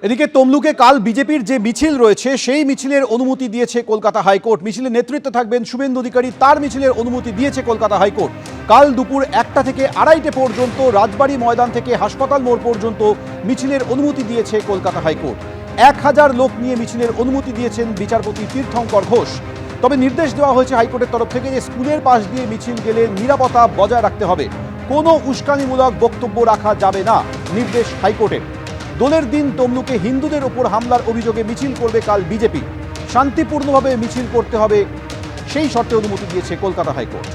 এদিকে তমলুকে কাল বিজেপির যে মিছিল রয়েছে সেই মিছিলের অনুমতি দিয়েছে কলকাতা হাইকোর্ট। মিছিলের নেতৃত্বে থাকবেন শুভেন্দু অধিকারী, তার মিছিলের অনুমতি দিয়েছে কলকাতা হাইকোর্ট। কাল দুপুর 1টা থেকে 2:30 পর্যন্ত রাজবাড়ী ময়দান থেকে হাসপাতাল মোড় পর্যন্ত মিছিলের অনুমতি দিয়েছে কলকাতা হাইকোর্ট। 1000 লোক নিয়ে মিছিলের অনুমতি দিয়েছেন বিচারপতি তীর্থঙ্কর ঘোষ। তবে নির্দেশ দেওয়া হয়েছে হাইকোর্টের তরফ থেকে যে স্কুলের পাশ দিয়ে মিছিল গেলে নিরাপত্তা বজায় রাখতে হবে, কোনো উস্কানিমূলক বক্তব্য রাখা যাবে না, নির্দেশ হাইকোর্টের। দোলের দিন তমলুকে হিন্দুদের ওপর হামলার অভিযোগে মিছিল করবে কাল বিজেপি। শান্তিপূর্ণভাবে মিছিল করতে হবে, সেই শর্তে অনুমতি দিয়েছে কলকাতা হাইকোর্ট।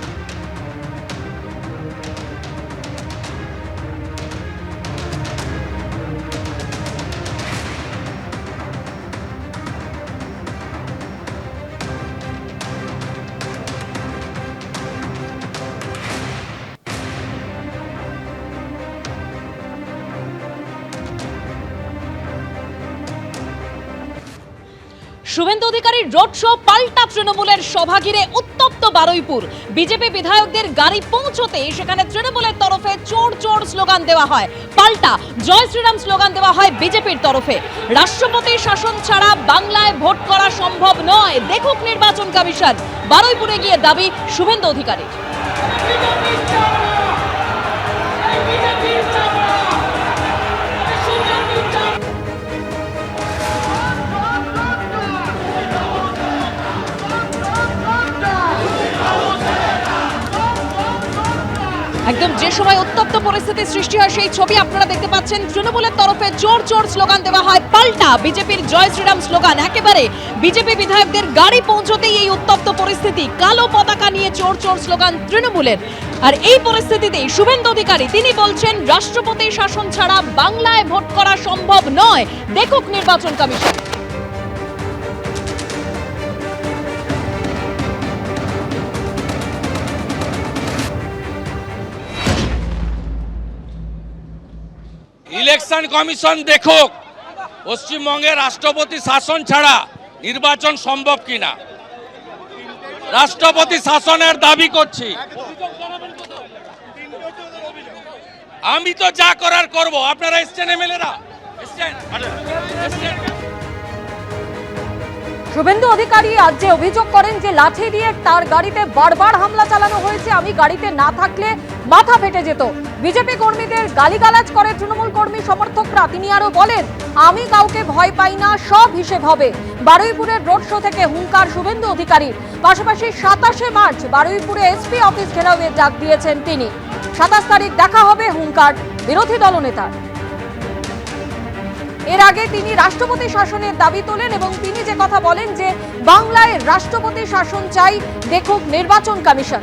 শুভেন্দু অধিকারীর রোড শো পাল্টা তৃণমূলের সভা ঘিরে উত্তপ্ত বারুইপুর। বিজেপি বিধায়কদের গাড়ি পৌঁছতে সেখানে তৃণমূলের তরফে চোর চোর স্লোগান দেওয়া হয়, পাল্টা জয় শ্রীরাম স্লোগান দেওয়া হয় বিজেপির তরফে। রাষ্ট্রপতি শাসন ছাড়া বাংলায় ভোট করা সম্ভব নয়, দেখুক নির্বাচন কমিশন, বারুইপুরে গিয়ে দাবি শুভেন্দু অধিকারীর। একদম যে সময় উত্তপ্ত পরিস্থিতি সৃষ্টি হয় সেই ছবি আপনারা দেখতে পাচ্ছেন। তৃণমূলের তরফে চোর চোর স্লোগান দেওয়া হয়, পাল্টা বিজেপির জয় শ্রীরাম স্লোগান। একেবারে বিজেপি বিধায়কদের গাড়ি পৌঁছতেই এই উত্তপ্ত পরিস্থিতি, কালো পতাকা নিয়ে চোর চোর স্লোগান তৃণমূলের। আর এই পরিস্থিতিতেই শুভেন্দু অধিকারী তিনি বলছেন রাষ্ট্রপতি শাসন ছাড়া বাংলায় ভোট করা সম্ভব নয়, দেখুক নির্বাচন কমিশন। ইলেকশন কমিশন দেখুক পশ্চিমবঙ্গে রাষ্ট্রপতি শাসন ছাড়া নির্বাচন সম্ভব কিনা। রাষ্ট্রপতি শাসনের দাবি করছি, আমি তো যা করার করব। আপনারা এসছেন, এমএলএরা এসছেন। শুভেন্দু অধিকারী আজ যে অভিযোগ করেন যে লাঠি দিয়ে তার গাড়িতে বারবার হামলা চালানো হয়েছে, আমি গাড়িতে না থাকলে মাথা ফেটে যেত। বিজেপি কর্মীদের গালিগালাজ করে তৃণমূল কর্মী সমর্থকরা। তিনি আরো বলেন, আমি কাউকে ভয় পাই না, সব হিসেব হবে। বারুইপুরের রোড শো থেকে হুঙ্কার শুভেন্দু অধিকারীর। পাশাপাশি 27শে মার্চ বারুইপুরে এসপি অফিস ঘেরাওয়ের ডাক দিয়েছেন তিনি। 27 তারিখ দেখা হবে, হুঙ্কার বিরোধী দলনেতার। এর আগে তিনি রাষ্ট্রপতি শাসনের দাবি তোলেন এবং তিনি যে কথা বলেন যে বাংলায় রাষ্ট্রপতি শাসন চাই, দেখুক নির্বাচন কমিশন।